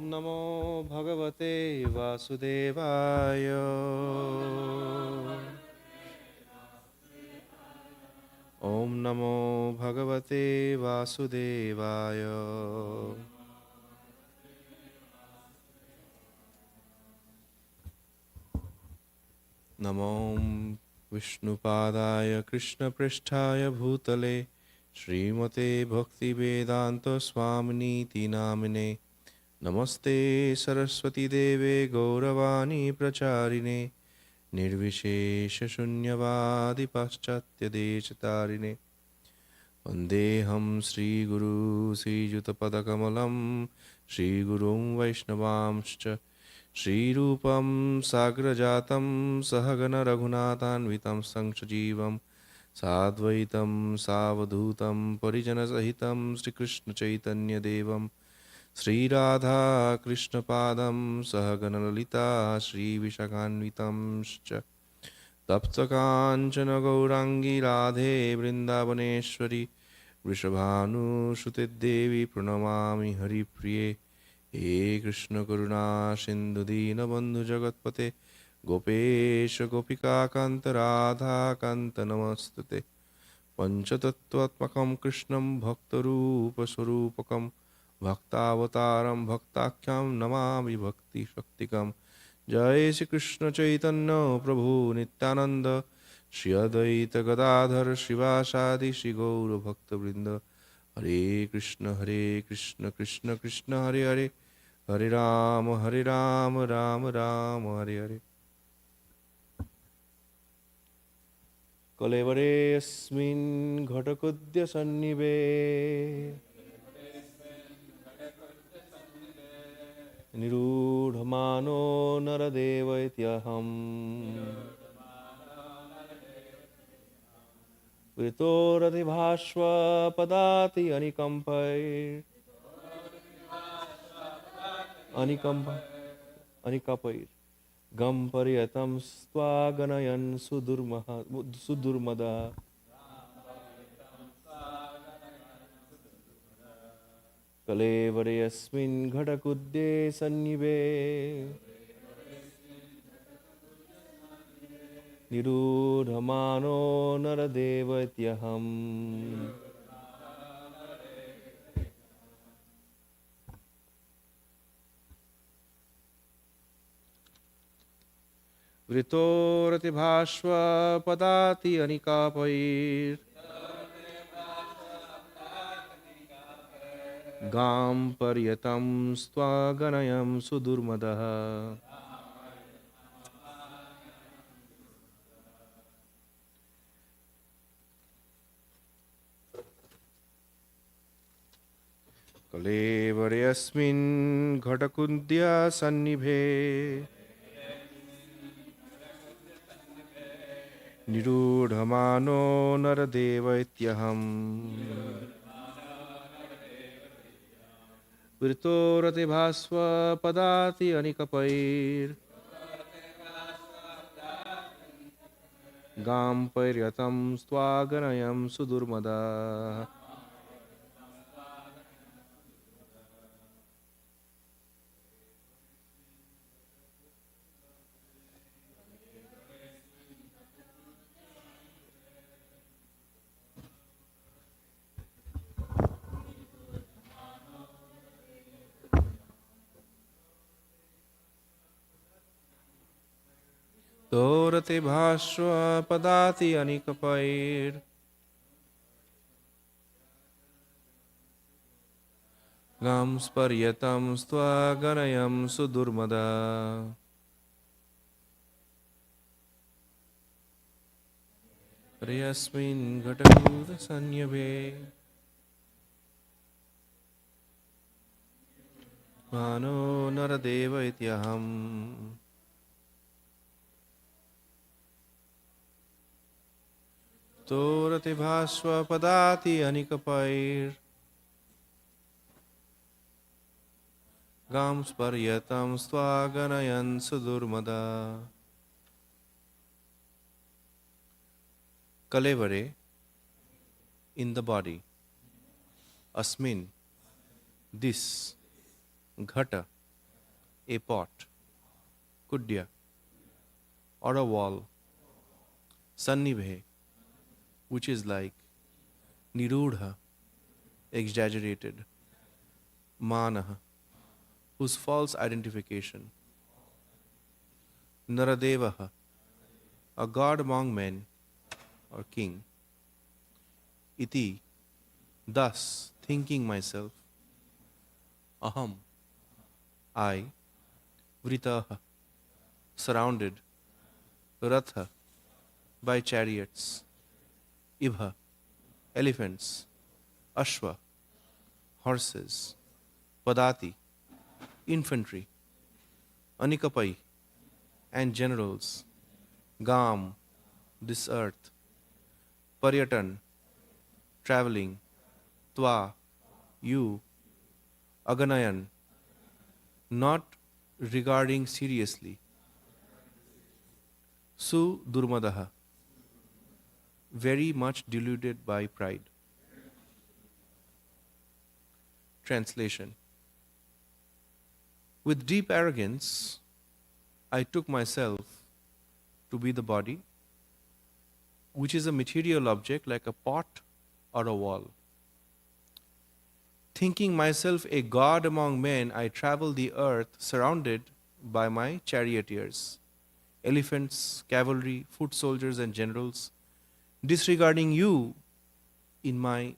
नमो भगवते वासुदेवाय। ॐ नमो भगवते वासुदेवाय। नमो विष्णुपादाय कृष्णपृष्ठाय भूतले श्रीमते भक्तिवेदांत स्वामिनीति नामिने। नमस्ते सरस्वती देवे गौरवाणी प्रचारिणे निर्विशेष शून्यवादि पाश्चात्य देशतारिणे। वन्देऽहं श्रीगुरु श्रीयुतपदकमलं श्रीगुरुं वैष्णवांश्च श्रीरूपं साग्रजातं सहगण रघुनाथान्वितं संसजीवं साद्वैतं सावधूतं परिजनसहितं श्रीकृष्णचैतन्यदेवं श्रीराधा कृष्णपादं सहगण ललिता श्रीविशाखान्वितंश्च तप्तकाञ्चन गौराङ्गी राधे वृन्दावनेश्वरी वृषभानुसुते देवी प्रणमामि हरिप्रिये। हे कृष्ण करुणा सिन्धु दीनबन्धु जगत्पते गोपेश गोपिकान्त राधाकान्त नमस्तुते। पंचतत्त्वात्मकं कृष्णं भक्तरूपस्वरूपकं भक्तावतारं भक्ताख्यं नमामि भक्तिशक्तिकम्। जय श्री कृष्ण चैतन्य प्रभु नित्यानंद श्री अद्वैत गदाधर शिवासादि श्री गौर भक्तवृंद। हरे कृष्ण कृष्ण कृष्ण हरे हरे हरे राम राम राम हरे हरे। कलेवरे अस्मिन् घटकुद्य सन्निवे निरूढमानो नरदेव इत्यहम्। वृतोरधिभास्वपदाति अनिकपैर् गम्पर्यतं स्वागनयन् सुदुर्मदः। कलेवरे अस्मिन् घटकुद्ये सन्निवे निरूढमानो नरदेव इत्यहम्। वृतोरतिभास्वपदाति अनिकापैर् गां पर्यतं स्वागनयं सुदुर्मदः। कलेवरे अस्मिन् घटकुद्य सन्निभे निरूढमानो नरदेव इत्यहम्। वृतोरतिभास्वपदाति अनिकपैर् गां पर्यतं स्वागनयं सुदुर्मदः। तोरतिभास्वपदाति अनिकपैर् गां पर्यतं स्वागनयं सुदुर्मदः। हरे अस्मिन् घटकुद्य सन्निभे मानो नरदेव इत्यहम्। तोरतिभास्वपदाति अनिकपैर् गां पर्यतं स्वागनयन् सुदुर्मदः। Kalevare in the body. Asmin, this, Ghata, a pot, kudya, or a wall, sannibhe, which is like nirudha, exaggerated, manaha, whose false identification, naradevaha, a god among men or king, iti, thus thinking myself, aham, I, vritaha, surrounded, ratha, by chariots, ibha, elephants, ashva, horses, padati, infantry, anikapai, and generals, gam, this earth, paryatan, traveling, tva, you, aganayan, not regarding seriously, su durmadaha, very much deluded by pride. Translation. With deep arrogance, I took myself to be the body, which is a material object like a pot or a wall. Thinking myself a god among men, I travel the earth surrounded by my charioteers, elephants, cavalry, foot soldiers, and generals, disregarding you in my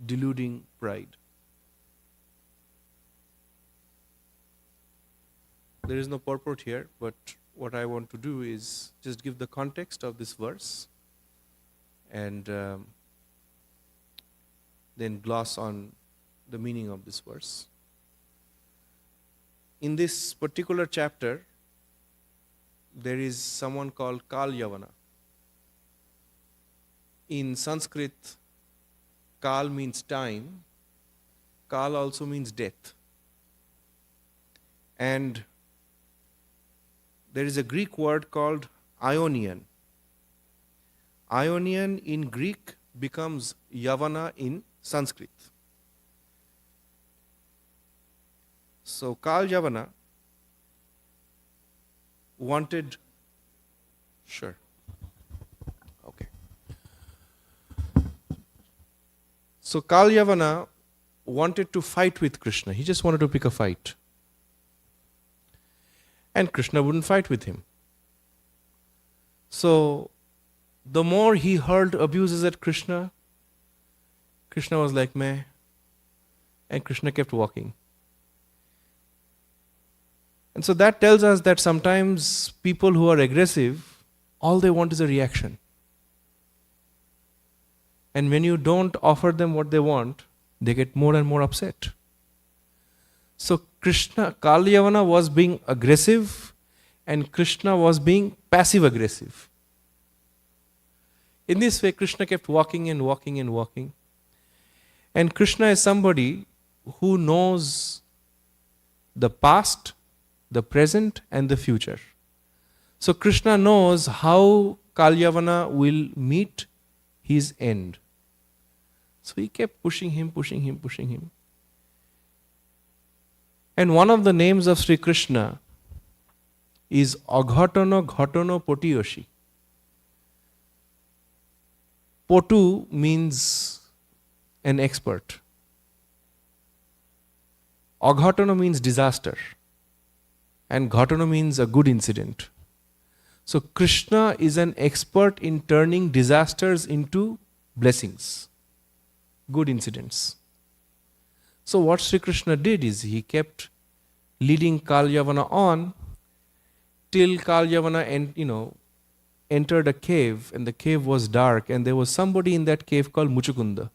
deluding pride. There is no purport here, but what I want to do is just give the context of this verse and then gloss on the meaning of this verse. In this particular chapter, there is someone called Kal Yavana. In Sanskrit, Kal means time, Kal also means death. And there is a Greek word called Ionian. Ionian in Greek becomes Yavana in Sanskrit. So Kal Yavana wanted, sure, okay. So Kal Yavana wanted to fight with Krishna. He just wanted to pick a fight. And Krishna wouldn't fight with him. So the more he hurled abuses at Krishna, Krishna was like, meh. And Krishna kept walking. And so that tells us that sometimes people who are aggressive, all they want is a reaction. And when you don't offer them what they want, they get more and more upset. So Kal Yavana was being aggressive and Krishna was being passive aggressive. In this way, Krishna kept walking and walking and walking. And Krishna is somebody who knows the past, the present, and the future. So Krishna knows how Kal Yavana will meet his end. So he kept pushing him, pushing him, pushing him. And one of the names of Sri Krishna is Aghatana Ghatana Potiyoshi. Potu means an expert. Aghatana means disaster. And Ghatana means a good incident. So Krishna is an expert in turning disasters into blessings, good incidents. So what Sri Krishna did is he kept leading Kal Yavana on till Kal Yavana entered a cave, and the cave was dark, and there was somebody in that cave called Muchukunda.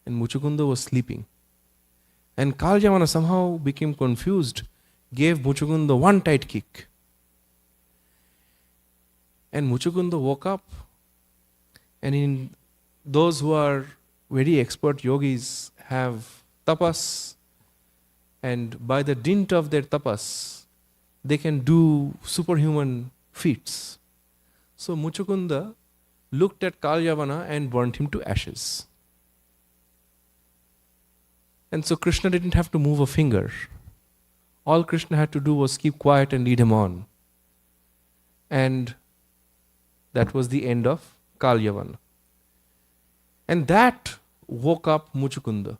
And Muchukunda was sleeping. And Kal Yavana somehow became confused, gave Muchukunda one tight kick. And Muchukunda woke up, and in those who are very expert yogis have tapas, and by the dint of their tapas, they can do superhuman feats. So Muchukunda looked at Kal Yavana and burnt him to ashes. And so Krishna didn't have to move a finger. All Krishna had to do was keep quiet and lead him on. And that was the end of Kalyavan. And that woke up Muchukunda.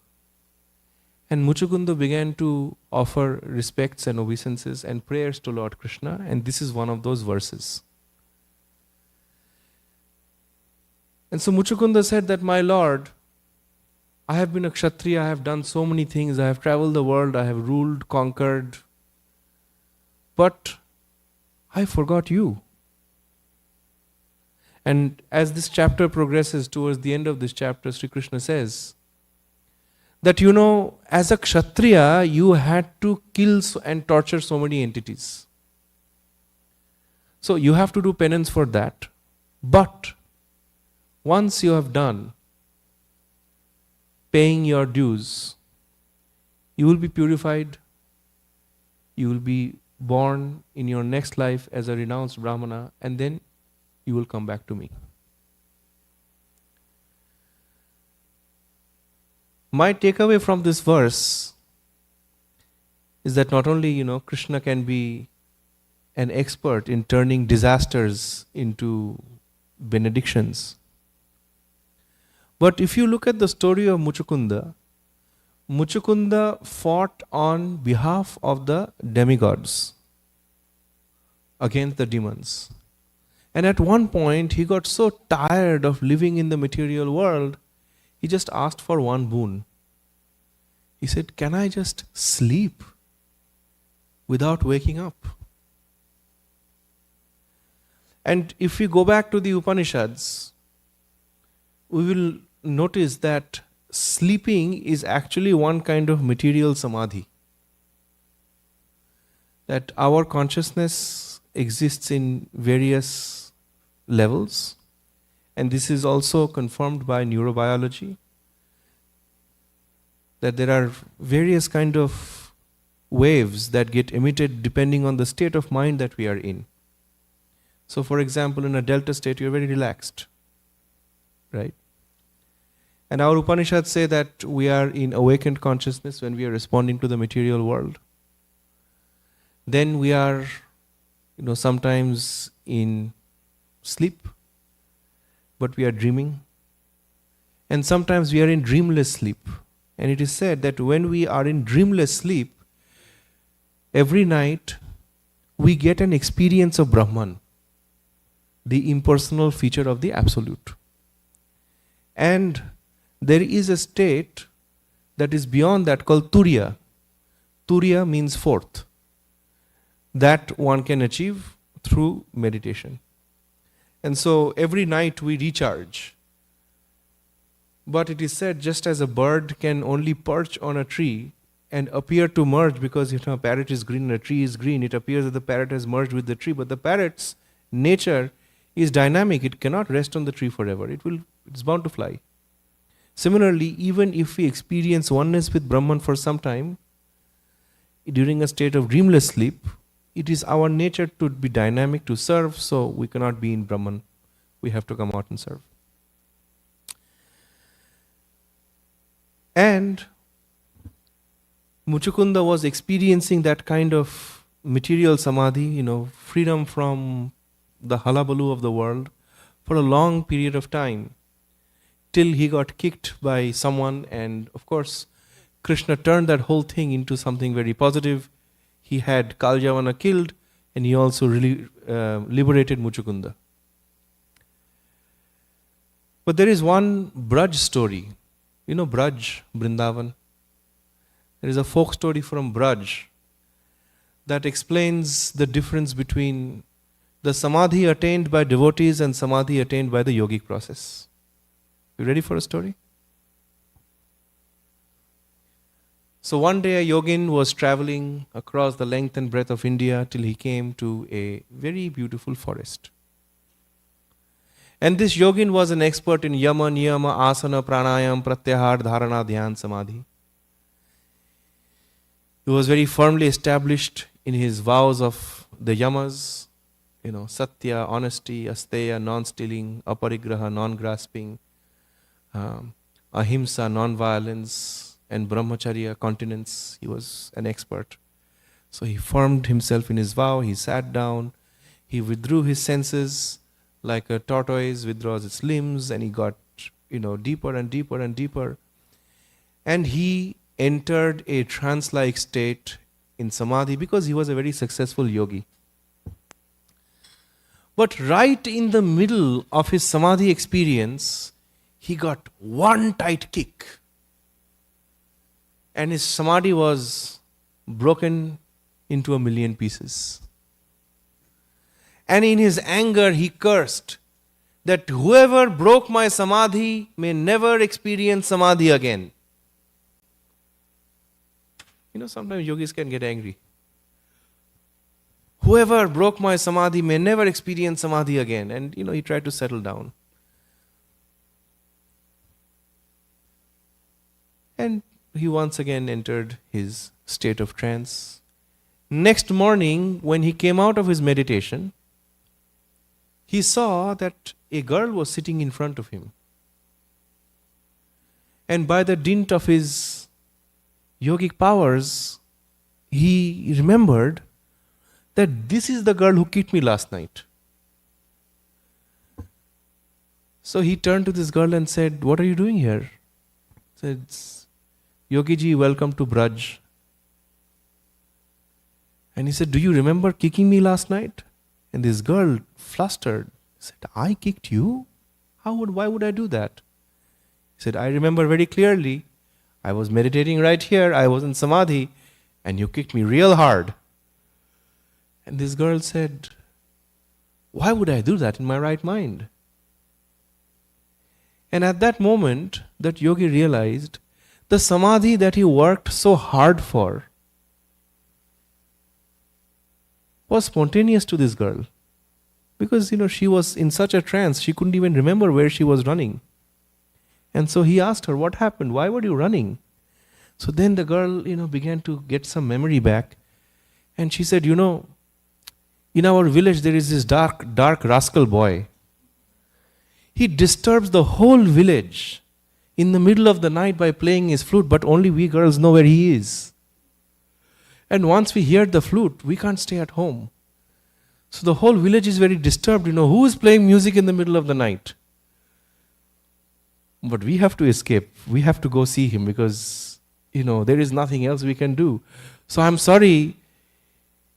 And Muchukunda began to offer respects and obeisances and prayers to Lord Krishna, and this is one of those verses. And so Muchukunda said that, my Lord, I have been a Kshatriya, I have done so many things, I have traveled the world, I have ruled, conquered, but I forgot you. And as this chapter progresses, towards the end of this chapter, Sri Krishna says that, as a Kshatriya, you had to kill and torture so many entities. So you have to do penance for that. But once you have done paying your dues, you will be purified, you will be born in your next life as a renounced Brahmana, and then you will come back to me. My takeaway from this verse is that not only, Krishna can be an expert in turning disasters into benedictions, but if you look at the story of Muchukunda, Muchukunda fought on behalf of the demigods against the demons. And at one point, he got so tired of living in the material world, he just asked for one boon. He said, can I just sleep without waking up? And if we go back to the Upanishads, we will notice that sleeping is actually one kind of material samadhi. That our consciousness exists in various levels, and this is also confirmed by neurobiology, that there are various kind of waves that get emitted depending on the state of mind that we are in. So for example, in a delta state, you are very relaxed, right? And our Upanishads say that we are in awakened consciousness when we are responding to the material world. Then we are, sometimes in sleep, but we are dreaming. And sometimes we are in dreamless sleep. And it is said that when we are in dreamless sleep, every night we get an experience of Brahman, the impersonal feature of the Absolute. And there is a state that is beyond that called Turiya. Turiya means fourth. That one can achieve through meditation. And so every night we recharge. But it is said, just as a bird can only perch on a tree and appear to merge, because a parrot is green and a tree is green, it appears that the parrot has merged with the tree, but the parrot's nature is dynamic. It cannot rest on the tree forever. It's bound to fly. Similarly, even if we experience oneness with Brahman for some time, during a state of dreamless sleep, it is our nature to be dynamic, to serve, so we cannot be in Brahman. We have to come out and serve. And Muchukunda was experiencing that kind of material samadhi, freedom from the halabaloo of the world for a long period of time, till he got kicked by someone, and of course Krishna turned that whole thing into something very positive. He had Kaljavana killed, and he also really liberated Muchukunda. But there is one Braj story. Braj, Vrindavan. There is a folk story from Braj that explains the difference between the samadhi attained by devotees and samadhi attained by the yogic process. You ready for a story? So one day a yogin was traveling across the length and breadth of India till he came to a very beautiful forest. And this yogin was an expert in yama, niyama, asana, pranayam, pratyahar, dharana, dhyan, samadhi. He was very firmly established in his vows of the yamas, satya, honesty, asteya, non-stealing, aparigraha, non-grasping, ahimsa, non-violence, and brahmacharya, continence. He was an expert. So he firmed himself in his vow, he sat down, he withdrew his senses like a tortoise withdraws its limbs, and he got, deeper and deeper and deeper. And he entered a trance-like state in samadhi because he was a very successful yogi. But right in the middle of his samadhi experience, he got one tight kick. And his samadhi was broken into a million pieces. And in his anger, he cursed that whoever broke my samadhi may never experience samadhi again. Sometimes yogis can get angry. Whoever broke my samadhi may never experience samadhi again. And, he tried to settle down. And he once again entered his state of trance. Next morning, when he came out of his meditation, he saw that a girl was sitting in front of him. And by the dint of his yogic powers, he remembered that this is the girl who kicked me last night. So he turned to this girl and said, "What are you doing here?" He said, "Yogi ji, welcome to Braj." And he said, "Do you remember kicking me last night?" And this girl, flustered, said, "I kicked you? Why would I do that?" He said, "I remember very clearly. I was meditating right here, I was in samadhi, and you kicked me real hard." And this girl said, "Why would I do that in my right mind?" And at that moment, that yogi realized the samadhi that he worked so hard for was spontaneous to this girl. Because, she was in such a trance, she couldn't even remember where she was running. And so he asked her, "What happened? Why were you running?" So then the girl, began to get some memory back. And she said, in our village there is this dark rascal boy. He disturbs the whole village in the middle of the night by playing his flute, but only we girls know where he is. And once we hear the flute, we can't stay at home. So the whole village is very disturbed. Who is playing music in the middle of the night? But we have to escape. We have to go see him because, there is nothing else we can do. So I'm sorry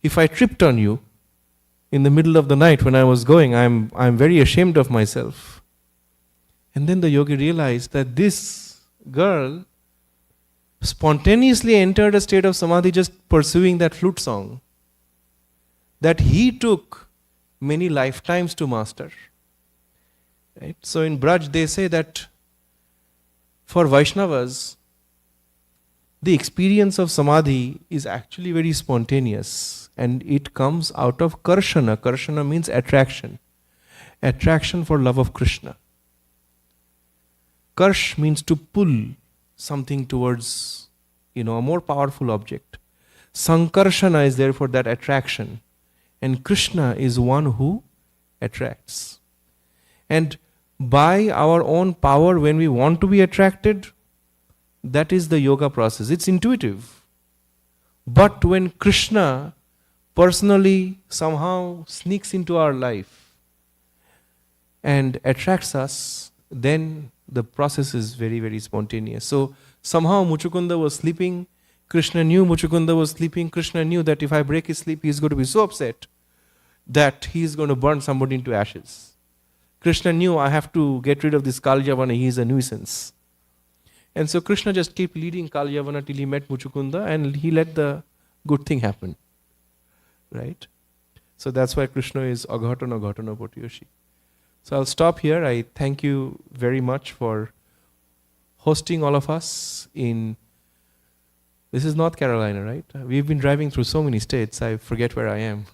if I tripped on you in the middle of the night when I was going. I'm very ashamed of myself. And then the yogi realized that this girl spontaneously entered a state of samadhi just pursuing that flute song that he took many lifetimes to master. Right? So in Braj they say that for Vaishnavas, the experience of samadhi is actually very spontaneous and it comes out of karshana. Karshana means attraction. Attraction for love of Krishna. Karsh means to pull something towards, a more powerful object. Sankarshana is therefore that attraction. And Krishna is one who attracts. And by our own power, when we want to be attracted, that is the yoga process. It's intuitive. But when Krishna personally somehow sneaks into our life and attracts us, then the process is very, very spontaneous. So somehow Muchukunda was sleeping, Krishna knew Muchukunda was sleeping, Krishna knew that if I break his sleep, he's going to be so upset that he's going to burn somebody into ashes. Krishna knew I have to get rid of this Kalyavana, he is a nuisance. And so Krishna just kept leading Kalyavana till he met Muchukunda and he let the good thing happen. Right? So that's why Krishna is Aghatana Ghatana Potiyoshi. So I'll stop here. I thank you very much for hosting all of us in, this is North Carolina, right? We've been driving through so many states, I forget where I am.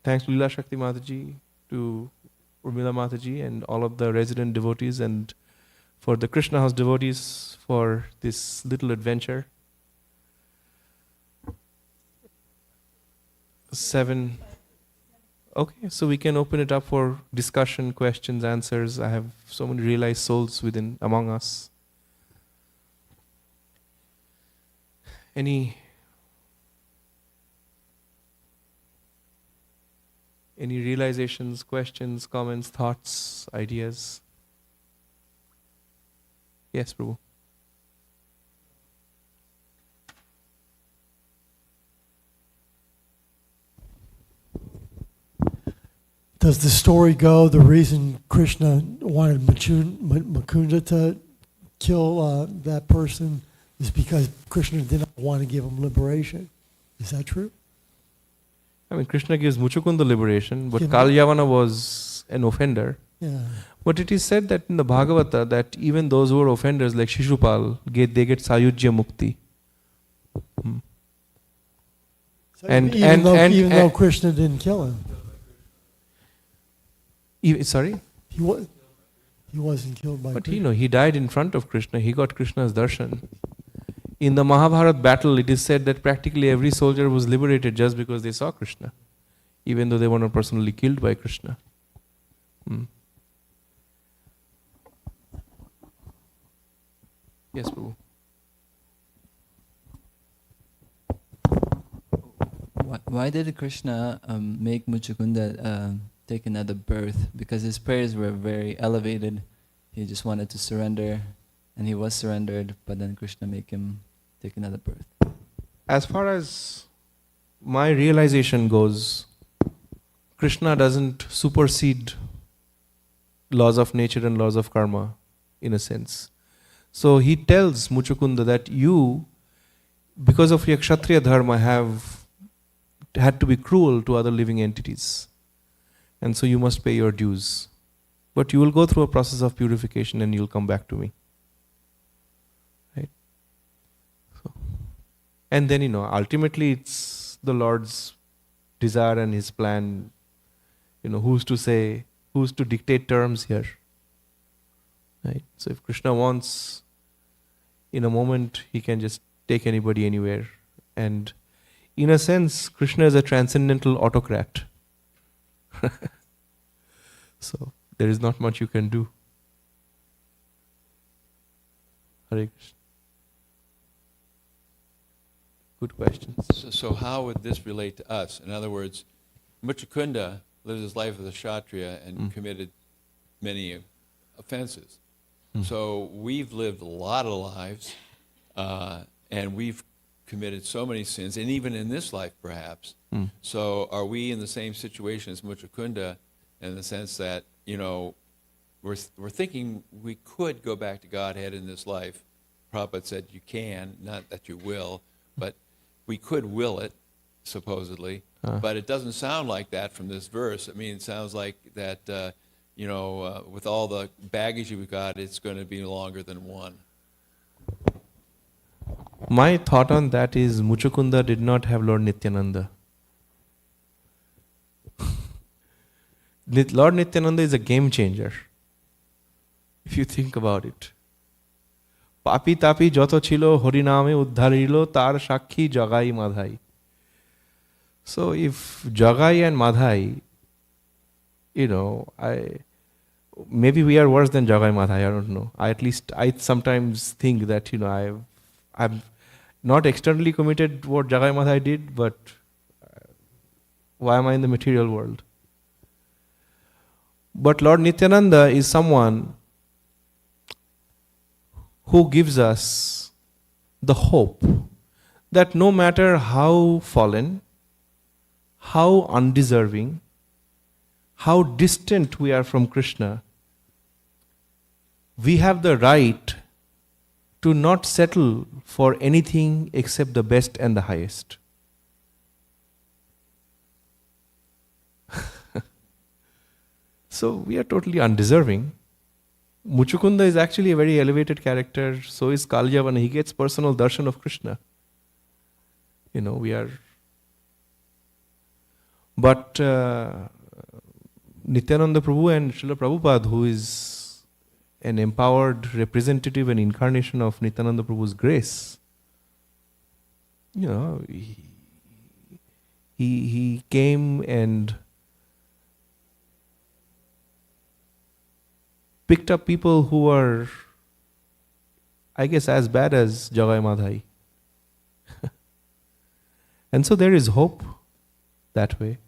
Thanks to Leela Shakti Mataji, to Urmila Mataji and all of the resident devotees and for the Krishna House devotees for this little adventure. 7. Okay, so we can open it up for discussion, questions, answers. I have so many realized souls among us. Any realizations, questions, comments, thoughts, ideas? Yes, Prabhu. Does the story go, the reason Krishna wanted Mukunda to kill that person is because Krishna did not want to give him liberation? Is that true? I mean, Krishna gives Muchukunda liberation, but Yeah. Kalyavana was an offender. Yeah. But it is said that in the Bhagavata that even those who are offenders like Shishupal, they get Sayujya Mukti. So And- even and- though, and- even though and- Krishna didn't kill him, Sorry? he wasn't killed by But Krishna. he died in front of Krishna. He got Krishna's darshan. In the Mahabharata battle, it is said that practically every soldier was liberated just because they saw Krishna, even though they were not personally killed by Krishna. Yes, Prabhu. Why did Krishna make Muchukunda take another birth? Because his prayers were very elevated. He just wanted to surrender, and he was surrendered, but then Krishna made him take another birth. As far as my realization goes, Krishna doesn't supersede laws of nature and laws of karma, in a sense. So he tells Muchukunda that you, because of your Kshatriya dharma, have had to be cruel to other living entities. And so you must pay your dues. But you will go through a process of purification and you'll come back to me. Right? So, and then, ultimately it's the Lord's desire and His plan. Who's to dictate terms here? Right? So if Krishna wants, in a moment, He can just take anybody anywhere. And in a sense, Krishna is a transcendental autocrat. So there is not much you can do. Hare Krishna. Good questions. So how would this relate to us? In other words, Muchukunda lived his life as a Kshatriya and committed many offenses. So we've lived a lot of lives, and we've committed so many sins, and even in this life perhaps. So are we in the same situation as Muchukunda in the sense that, we're thinking we could go back to Godhead in this life. Prabhupada said you can, not that you will, but we could will it, supposedly. But it doesn't sound like that from this verse. I mean, it sounds like that, with all the baggage you've got, it's going to be longer than one. My thought on that is Muchukunda did not have Lord Nityananda. Lord Nityananda is a game changer. If you think about it. Papi tapi joto chilo hariname uddharilo tar shakhi jagai madhai. So if Jagai and Madhai, maybe we are worse than Jagai Madhai, I don't know. I sometimes think that, I've not externally committed what Jagai Madhai did, but why am I in the material world? But Lord Nityananda is someone who gives us the hope that no matter how fallen, how undeserving, how distant we are from Krishna, we have the right to not settle for anything except the best and the highest. So we are totally undeserving. Muchukunda is actually a very elevated character, so is Kalyavana. He gets personal darshan of Krishna. We are... But Nityananda Prabhu and Srila Prabhupada, who is an empowered representative and incarnation of Nityananda Prabhu's grace, he came and picked up people who are, I guess, as bad as Jagai Madhai. And so there is hope that way.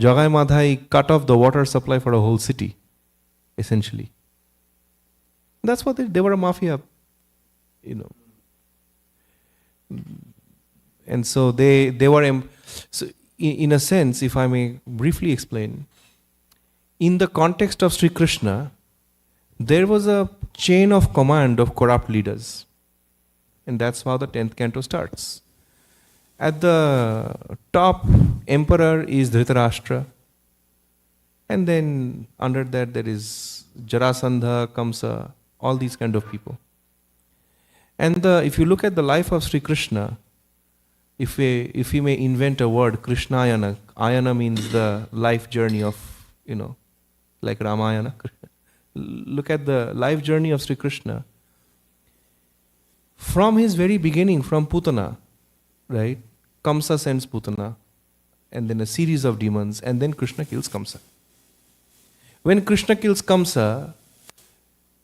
Jagai Madhai cut off the water supply for a whole city, essentially. That's what they were a mafia, you know. And so they were, so in a sense, if I may briefly explain, in the context of Sri Krishna, there was a chain of command of corrupt leaders. And that's how the 10th canto starts. At the top, emperor is Dhritarashtra. And then under that there is Jarasandha, Kamsa, all these kind of people. And if you look at the life of Sri Krishna, if we may invent a word, Krishnayana, Ayana means the life journey of, you know, like Ramayana. Look at the life journey of Sri Krishna. From his very beginning, from Putana, right? Kamsa sends Putana, and then a series of demons, and then Krishna kills Kamsa. When Krishna kills Kamsa,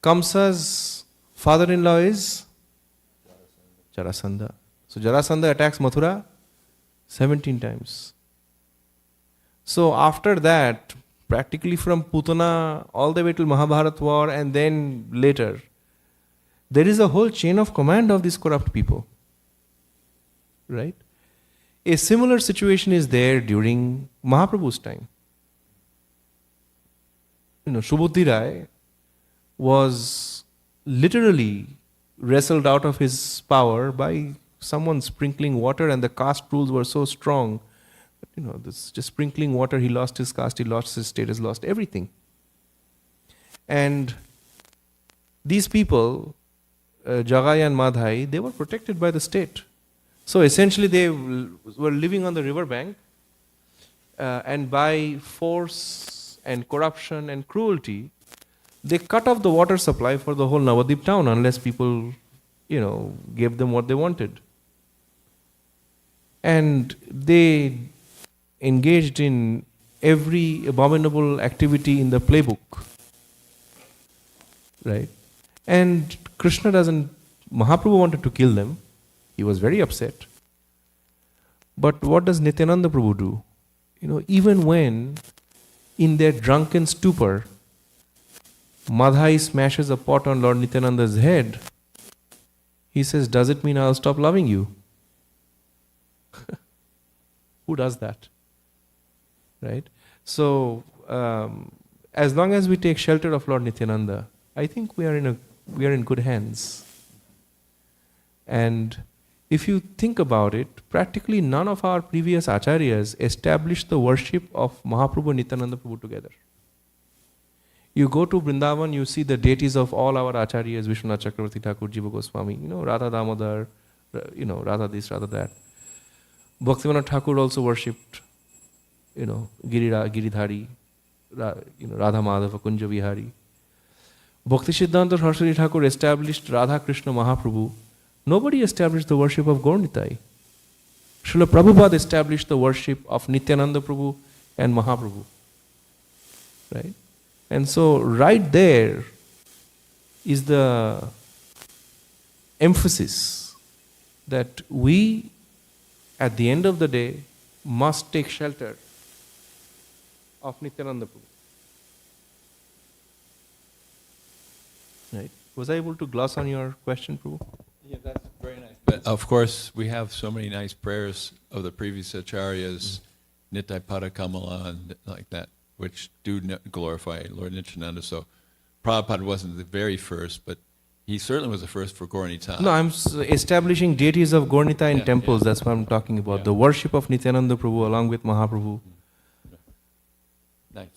Kamsa's father-in-law is Jarasandha. So Jarasandha attacks Mathura 17 times. So after that, practically from Putana all the way till Mahabharat war and then later, there is a whole chain of command of these corrupt people. Right? A similar situation is there during Mahaprabhu's time. You know, Subhuti Rai was literally wrestled out of his power by someone sprinkling water, and the caste rules were so strong that, you know, this just sprinkling water, he lost his caste, he lost his status, lost everything. And these people, Jagai and Madhai, they were protected by the state. So essentially they were living on the riverbank, and by force and corruption and cruelty, they cut off the water supply for the whole Navadip town unless people, you know, gave them what they wanted. And they engaged in every abominable activity in the playbook. Right? And Krishna Mahaprabhu wanted to kill them. He was very upset. But what does Nityananda Prabhu do? You know, even when in their drunken stupor, Madhai smashes a pot on Lord Nityananda's head, he says, does it mean I'll stop loving you? Who does that? Right? So, as long as we take shelter of Lord Nityananda, I think we are in good hands. And if you think about it, practically none of our previous acharyas established the worship of Mahaprabhu and Nityananda Prabhu together. You go to Vrindavan, you see the deities of all our acharyas, Vishwanath Chakravarti Thakur, Jiva Goswami, you know, Radha Damodar, you know, Radha this, Radha that. Bhaktivinoda Thakur also worshipped, you know, Giridhari, you know, Radha Madhava, Kunja Vihari. Bhakti Siddhanta Saraswati Thakur established Radha Krishna Mahaprabhu. Nobody established the worship of Gaur Nitai. Srila Prabhupada established the worship of Nityananda Prabhu and Mahaprabhu. Right? And so right there is the emphasis that we, at the end of the day, must take shelter of Nityananda Prabhu. Right? Was I able to gloss on your question, Prabhu? Yeah, that's very nice. But of course, we have so many nice prayers of the previous acharyas, Nitai Pada Kamala and like that, which do glorify Lord Nityananda. So Prabhupada wasn't the very first, but he certainly was the first for Gaur Nitai. No, I'm establishing deities of Gaur Nitai in Yeah, temples. yeah. That's what I'm talking about. Yeah. The worship of Nityananda Prabhu along with Mahaprabhu. Nice.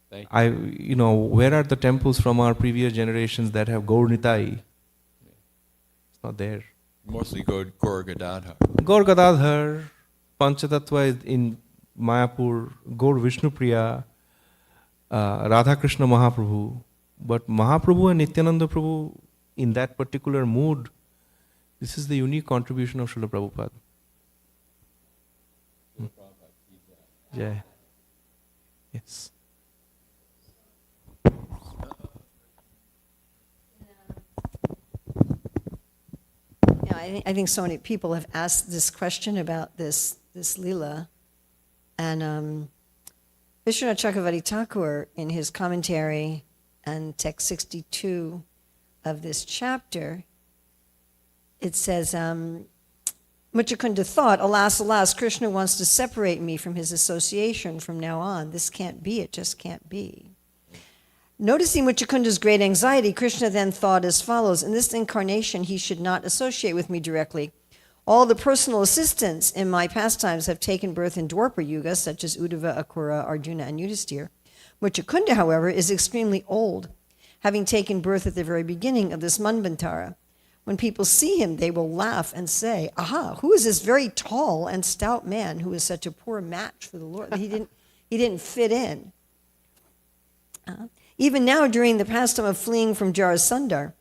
Thank you. You know, where are the temples from our previous generations that have Gaur Nitai? It's not there. Mostly Gaur Gadadhar. Gaur Gadadhar, Panchatattva in Mayapur, Gaur Vishnupriya, Radha Krishna Mahaprabhu. But Mahaprabhu and Nityananda Prabhu, in that particular mood, this is the unique contribution of Srila Prabhupada. Jai. Yes. You know, I think so many people have asked this question about this Leela. And Vishwanath Chakravarti Thakur, in his commentary and text 62 of this chapter, it says, Muchakunda thought, alas, alas, Krishna wants to separate me from his association from now on. This can't be, it just can't be. Noticing Muchakunda's great anxiety, Krishna then thought as follows: in this incarnation, he should not associate with me directly. All the personal assistants in my pastimes have taken birth in Dwapara Yuga, such as Uddhava, Akrura, Arjuna, and Yudhisthira. Muchakunda, however, is extremely old, having taken birth at the very beginning of this Manvantara. When people see him, they will laugh and say, aha, who is this very tall and stout man who is such a poor match for the Lord? He didn't fit in. Even now, during the pastime of fleeing from Jarasandhar,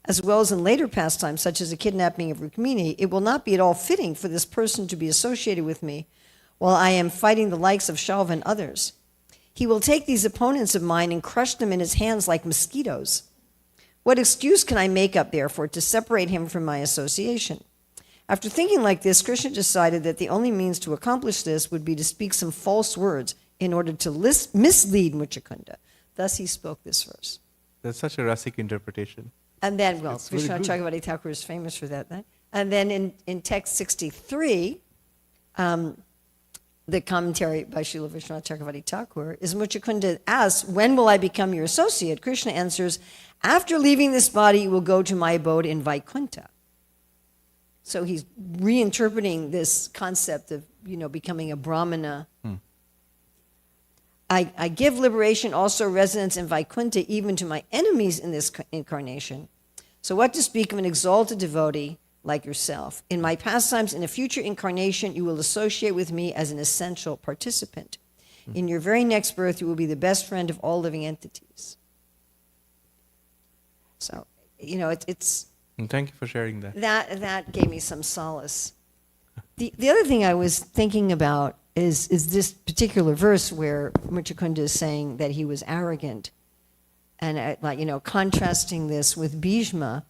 as well as in later pastimes, such as the kidnapping of Rukmini, it will not be at all fitting for this person to be associated with me while I am fighting the likes of Shalva and others. He will take these opponents of mine and crush them in his hands like mosquitoes. What excuse can I make up, therefore, to separate him from my association? After thinking like this, Krishna decided that the only means to accomplish this would be to speak some false words in order to mislead Muchakunda. Thus he spoke this verse. That's such a Rasic interpretation. And then, well, It's very Vishwanath good. Chakravarti Thakur is famous for that. Right? And then in text 63, the commentary by Srila Vishwanath Chakravarti Thakur is Muchakunda asks, when will I become your associate? Krishna answers, after leaving this body, you will go to my abode in Vaikuntha. So he's reinterpreting this concept of, becoming a Brahmana. I give liberation, also residence in Vaikuntha, even to my enemies in this incarnation. So what to speak of an exalted devotee like yourself? In my pastimes, in a future incarnation, you will associate with me as an essential participant. In your very next birth, you will be the best friend of all living entities. So, it's And thank you for sharing that. that gave me some solace. The other thing I was thinking about is this particular verse where Muchakunda is saying that he was arrogant, and contrasting this with Bhishma,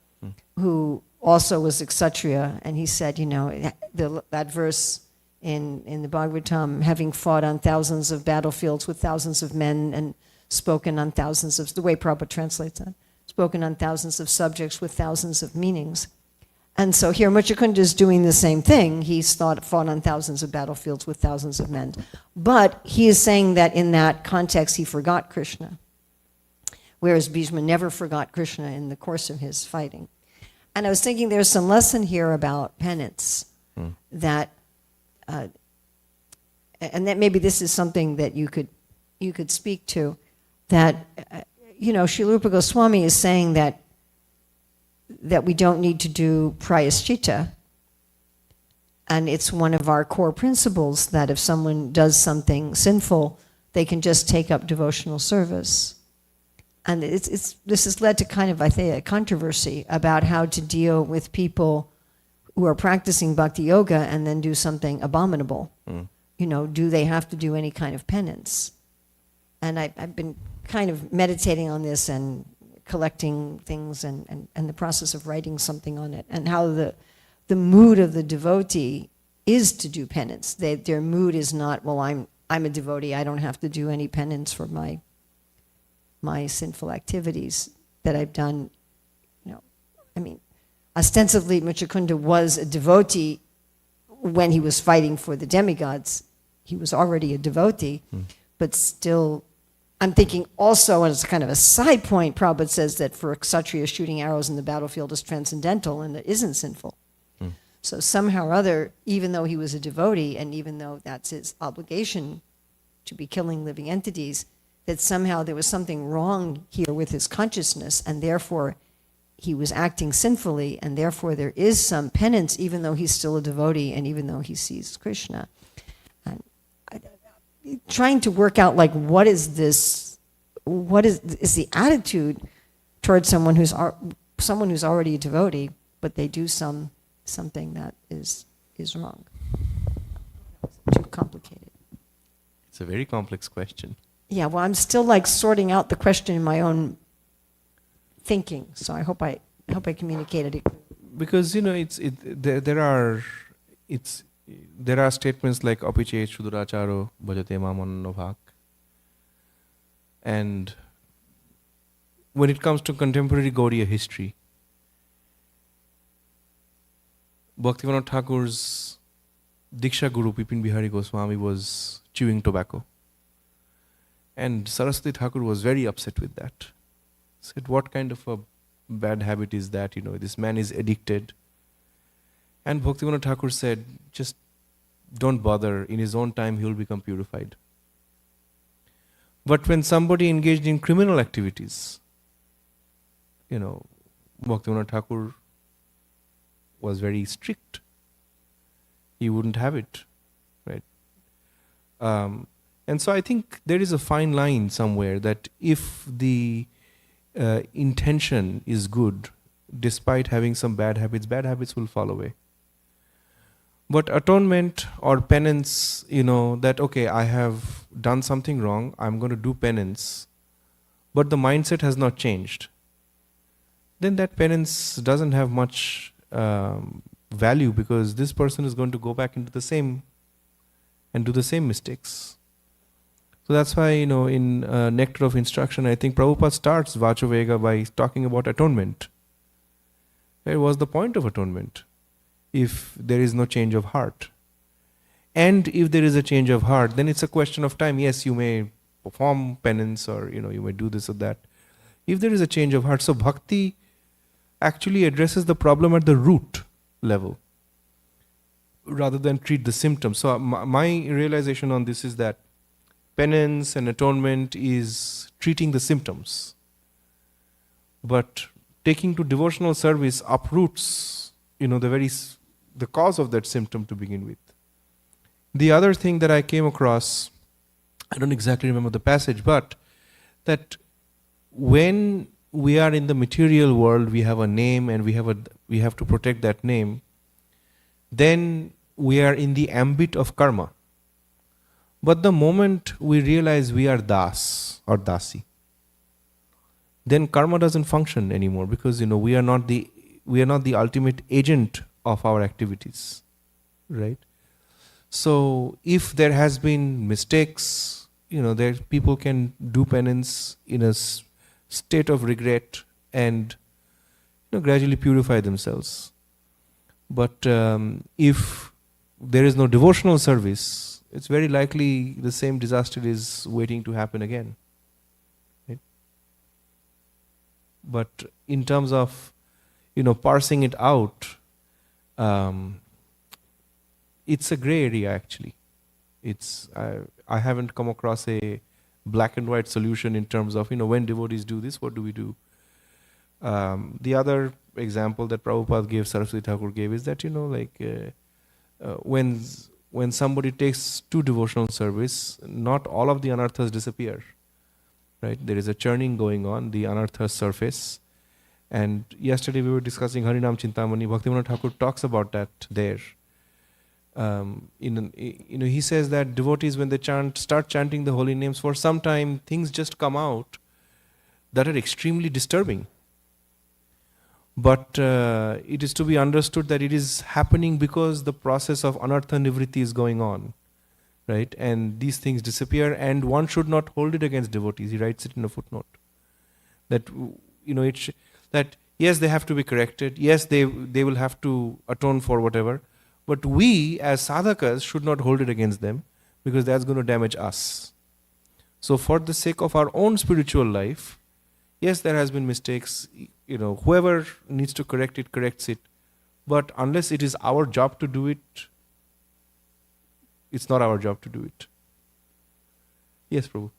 who also was a Kshatriya, and he said, that verse in the Bhagavatam, having fought on thousands of battlefields with thousands of men and spoken on thousands of, the way Prabhupada translates that, spoken on thousands of subjects with thousands of meanings. And so here Muchakunda is doing the same thing. He's fought on thousands of battlefields with thousands of men. But he is saying that in that context he forgot Krishna, whereas Bhishma never forgot Krishna in the course of his fighting. And I was thinking there's some lesson here about penance, that, and that maybe this is something that you could speak to, that, Srila Rupa Goswami is saying that we don't need to do prayaschita. And it's one of our core principles that if someone does something sinful, they can just take up devotional service. And this has led to kind of, I think, a controversy about how to deal with people who are practicing bhakti yoga and then do something abominable. Do they have to do any kind of penance? And I've been kind of meditating on this and collecting things and the process of writing something on it, and how the mood of the devotee is to do penance. Their mood is not, well, I'm a devotee, I don't have to do any penance for my sinful activities that I've done. Ostensibly Muchakunda was a devotee when he was fighting for the demigods. He was already a devotee, but still, I'm thinking also, as kind of a side point, Prabhupada says that for a Kshatriya, shooting arrows in the battlefield is transcendental and it isn't sinful. So somehow or other, even though he was a devotee, and even though that's his obligation to be killing living entities, that somehow there was something wrong here with his consciousness, and therefore he was acting sinfully, and therefore there is some penance, even though he's still a devotee and even though he sees Krishna. And trying to work out, like, what is the attitude towards someone who's already a devotee, but they do something that is wrong. Too complicated. It's a very complex question. Yeah, well, I'm still sorting out the question in my own thinking, so I hope I communicated it. because there are statements like apiche shuduracharo bhajate mamanno bhak, and when it comes to contemporary Gaudiya history, Bhaktivinoda Thakur's Diksha Guru Bipin Bihari Goswami was chewing tobacco, and Saraswati Thakur was very upset with that. Said, what kind of a bad habit is that? This man is addicted. And Bhaktivinoda Thakur said, just don't bother. In his own time, he will become purified. But when somebody engaged in criminal activities, Bhaktivinoda Thakur was very strict. He wouldn't have it, right? And so I think there is a fine line somewhere that if the intention is good, despite having some bad habits will fall away. But atonement or penance, that okay, I have done something wrong, I'm going to do penance, but the mindset has not changed, then that penance doesn't have much value, because this person is going to go back into the same and do the same mistakes. So that's why, in Nectar of Instruction, I think Prabhupada starts Vachavega by talking about atonement. What was the point of atonement if there is no change of heart? And if there is a change of heart, then it's a question of time. Yes, you may perform penance, or you may do this or that. If there is a change of heart, so bhakti actually addresses the problem at the root level rather than treat the symptoms. So my realization on this is that penance and atonement is treating the symptoms, but taking to devotional service uproots the cause of that symptom to begin with. The other thing that I came across, I don't exactly remember the passage, but that when we are in the material world, we have a name and we have to protect that name, then we are in the ambit of karma. But the moment we realize we are das or dasi, then karma doesn't function anymore, because we are not the ultimate agent of our activities, right? So if there has been mistakes, there people can do penance in a state of regret and gradually purify themselves. But if there is no devotional service, it's very likely the same disaster is waiting to happen again. Right? But in terms of parsing it out, it's a gray area actually. I haven't come across a black and white solution in terms of when devotees do this, what do we do? The other example that Prabhupada gave, Saraswati Thakur gave, is that when somebody takes to devotional service, not all of the anarthas disappear, right? There is a churning going on, the anarthas surface. And yesterday we were discussing Harinam Chintamani. Bhaktivinoda Thakur talks about that there. He says that devotees, when they start chanting the holy names, for some time things just come out that are extremely disturbing. But it is to be understood that it is happening because the process of anartha nivritti is going on, right? And these things disappear, and one should not hold it against devotees. He writes it in a footnote that that yes, they have to be corrected. Yes, they will have to atone for whatever. But we as sadhakas should not hold it against them, because that's going to damage us. So for the sake of our own spiritual life, yes, there has been mistakes. Whoever needs to correct it, corrects it. But unless it is our job to do it, it's not our job to do it. Yes, Prabhu.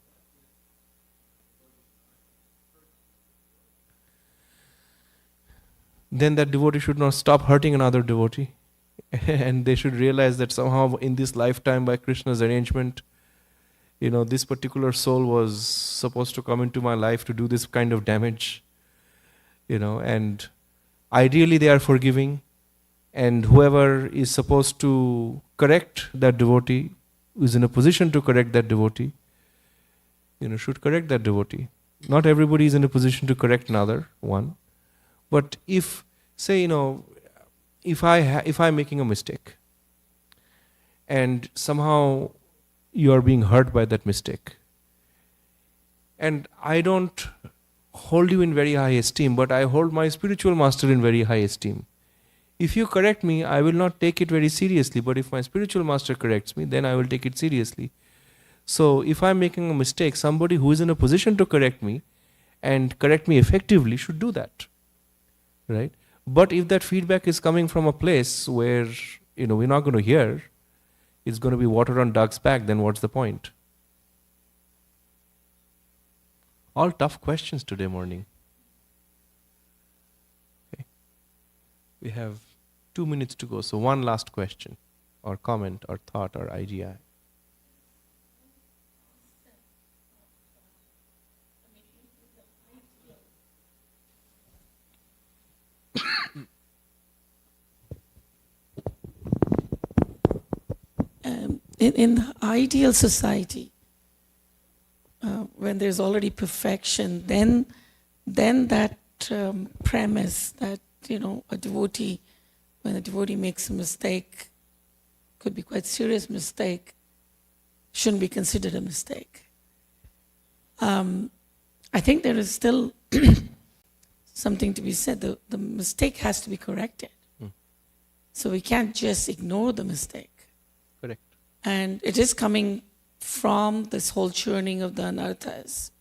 Then that devotee should not stop hurting another devotee. And they should realize that somehow in this lifetime, by Krishna's arrangement, this particular soul was supposed to come into my life to do this kind of damage. And ideally they are forgiving, and whoever is supposed to correct that devotee, who is in a position to correct that devotee, should correct that devotee. Not everybody is in a position to correct another one. But if, say, if I'm making a mistake, and somehow you are being hurt by that mistake, and I don't hold you in very high esteem, but I hold my spiritual master in very high esteem. If you correct me, I will not take it very seriously, but if my spiritual master corrects me, then I will take it seriously. So if I'm making a mistake, somebody who is in a position to correct me and correct me effectively should do that, right? But if that feedback is coming from a place where, we're not going to hear, it's going to be water on duck's back, then what's the point? All tough questions today morning. Okay. We have 2 minutes to go, so one last question, or comment, or thought, or idea. In the ideal society, when there's already perfection, then that premise that when a devotee makes a mistake, could be quite serious mistake, shouldn't be considered a mistake. I think there is still something to be said. The mistake has to be corrected. So we can't just ignore the mistake. Correct. And it is coming from this whole churning of the anarthas,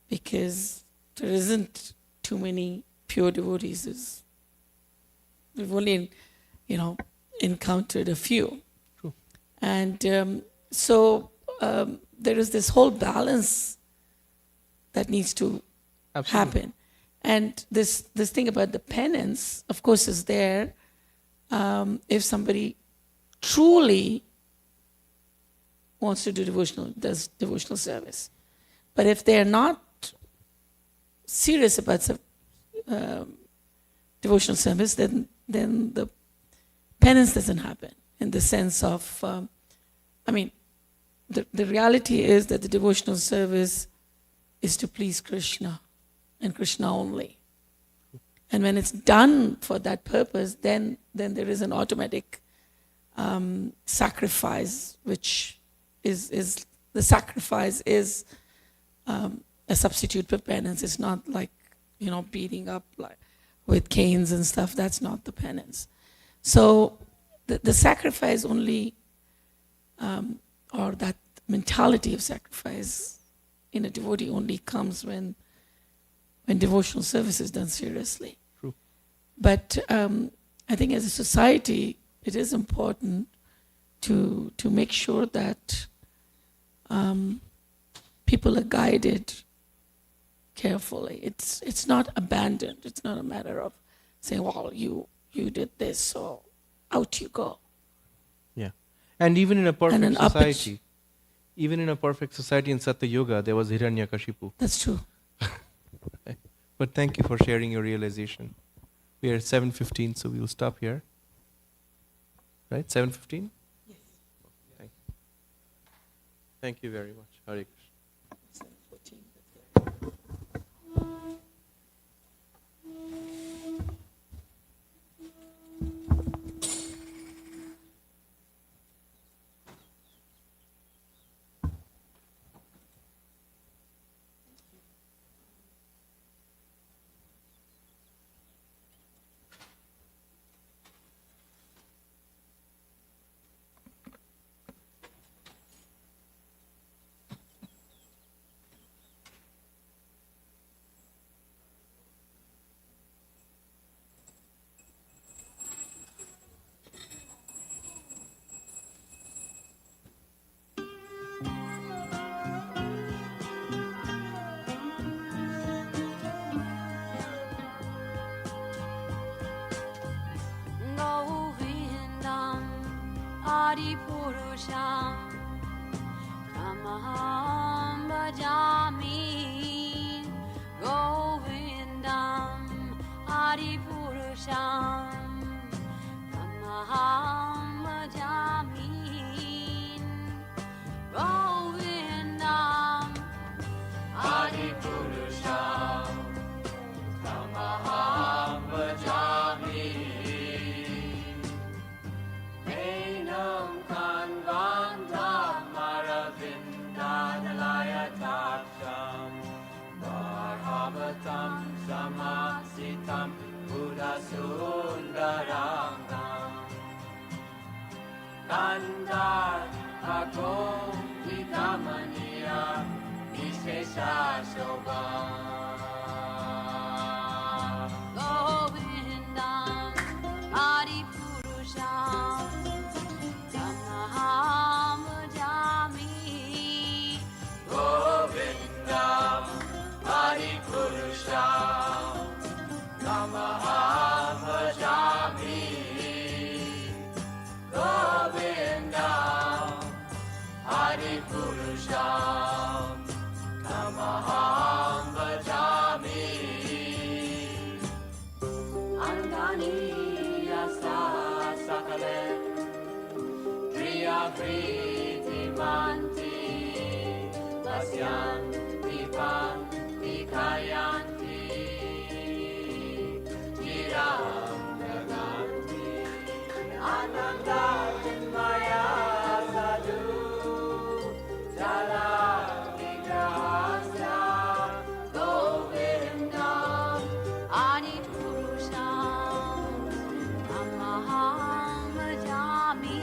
because there isn't too many pure devotees. We've only, encountered a few. True. And so there is this whole balance that needs to Absolutely. happen. And this thing about the penance, of course, is there. If somebody truly wants to do does devotional service. But if they're not serious about devotional service, then the penance doesn't happen, in the sense of, the reality is that the devotional service is to please Krishna, and Krishna only. And when it's done for that purpose, then there is an automatic sacrifice, which is the sacrifice is a substitute for penance. It's not like beating up with canes and stuff. That's not the penance. So the sacrifice only, or that mentality of sacrifice in a devotee only comes when devotional service is done seriously. True. But I think as a society, it is important to make sure that people are guided carefully. It's not abandoned. It's not a matter of saying, well, you did this, so out you go. Yeah. And even in a perfect an society, in Satya Yoga, there was Hiranyakashipu. That's true. But thank you for sharing your realization. We are at 7:15, so we will stop here. Right? 7:15? Yes. Thank you. Thank you very much. Hare Krishna. 7:14. Govindam Adipurusham Tamaham Bhajami. Govindam Adipurusham Tamaham Bhajami. Govindam Adipurusham Tamaham Bhajami. Govindam Adi Purusham Tamaham Bhajami. Govindam Hari Purusham Tamaham Bhajami. Govindam Hari Purusham Tamaham Bhajami. Anandani Yasa Sakale Priya Priti Manti Vasyanti Panti Kayanti Chiram Naganti Ananda Chinmaya Sadhu Jala Vigrahasya Govindam Adi Purusham Tamaham Bhajami.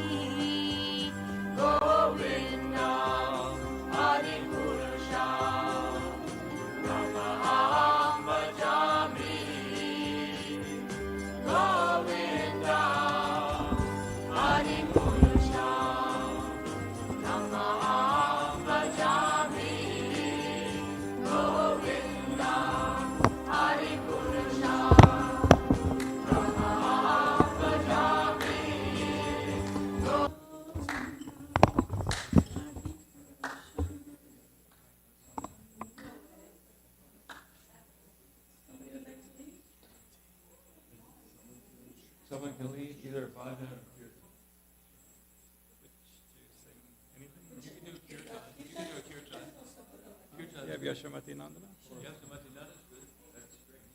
Govindam Hari Purusham Tamaham Bhajami. Govindam Hari Purusham Tamaham Bhajami. Govindam Hari Purusham Tamaham Bhajami. Someone can lead either a bhajan or kirtan. You can do kirtan. You can do a kirtan. Kirtan. Yeah, Vyashamati Nandana. Yes, Mati Nanda is good. That's great.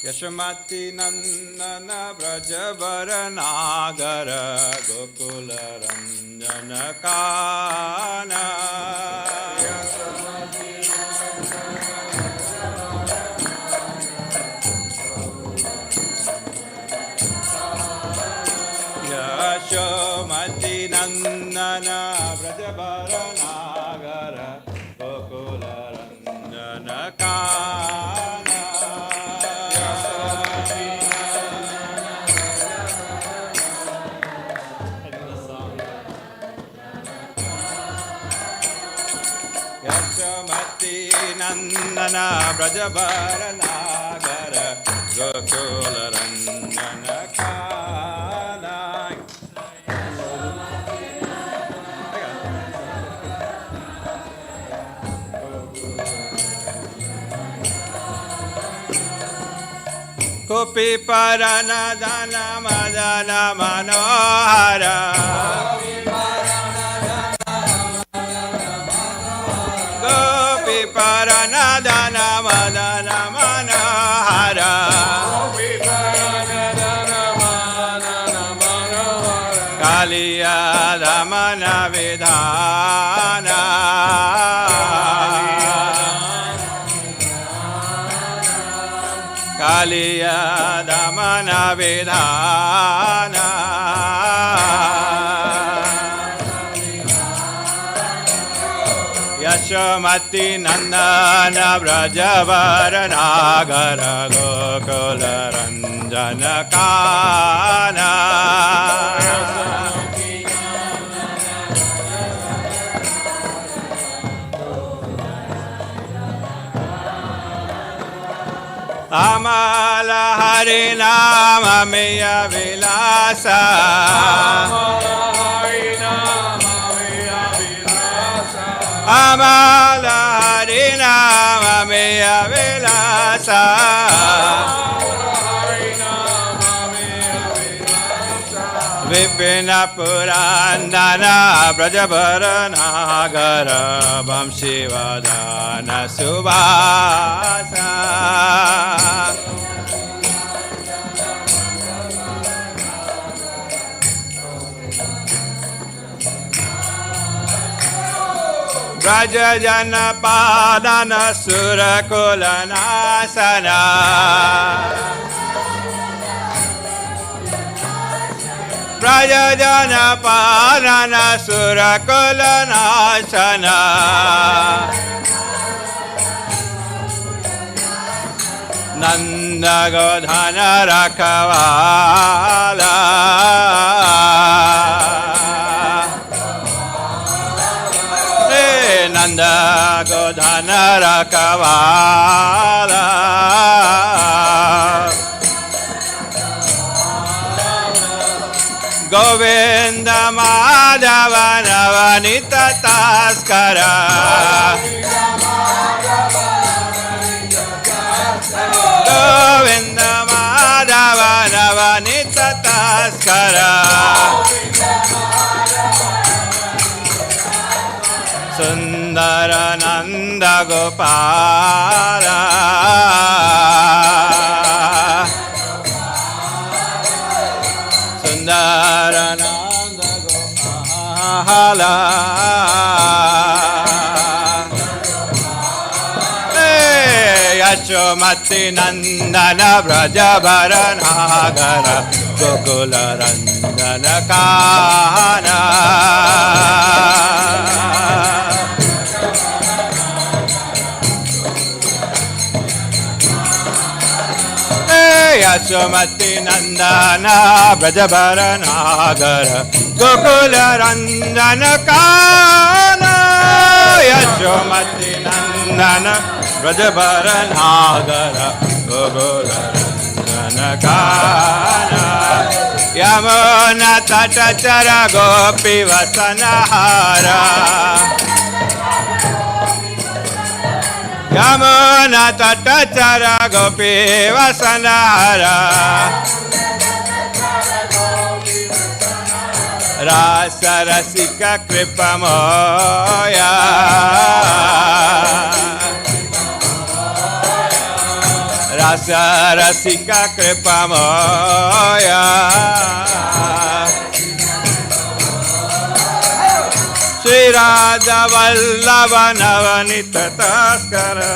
Yashamati Nandana Brajavara Nagara Gokula Ranjana Kana. Yashamati Nandana Brajavara Nagara Gokula Ranjana Kana. Yashamati Nandana Brajavara Nagara Gokula Ranjana Kana. Kopi Parana Dana Madana Manohara. Gopi Paranadana Madana Manahara. Kaliya Damana Vidhana. Kaliya Damana Vidhana. Yashamati Nandana Brajavara Nagara Gokula Ranjana Kana. Amala Harinama Meya Vilasa. Amala Harinama Meya Vilasa. Vipina Purandana Brajavara Nagara Vamshivadana Subhasa. Brajajana Padana Surakulanasana. Prajajana Palana Surakula Nashana Nanda Godhana Rakavala Hey Nanda Godhana Rakavala Govinda Madhava Navanita Taskara Govinda Madhava Navanita Taskara Sundara Nanda Gopala Sundarananda Gopala Hey Yachomati Nandana Brajabaranagara Gokula Randana Kana Yasomati Nandana Brajabaranagara Gokula Randana Kana Yasomati Nandana Brajabaranagara Gokula Randana Kana Yamuna Tatachara Gopi Vasanahara Yamuna Tatachara Gopi Vasanara Rasa Rasika Kripamoya Rasa Rasika Kripamoya Shri Radha Vallabha Navanita Taskara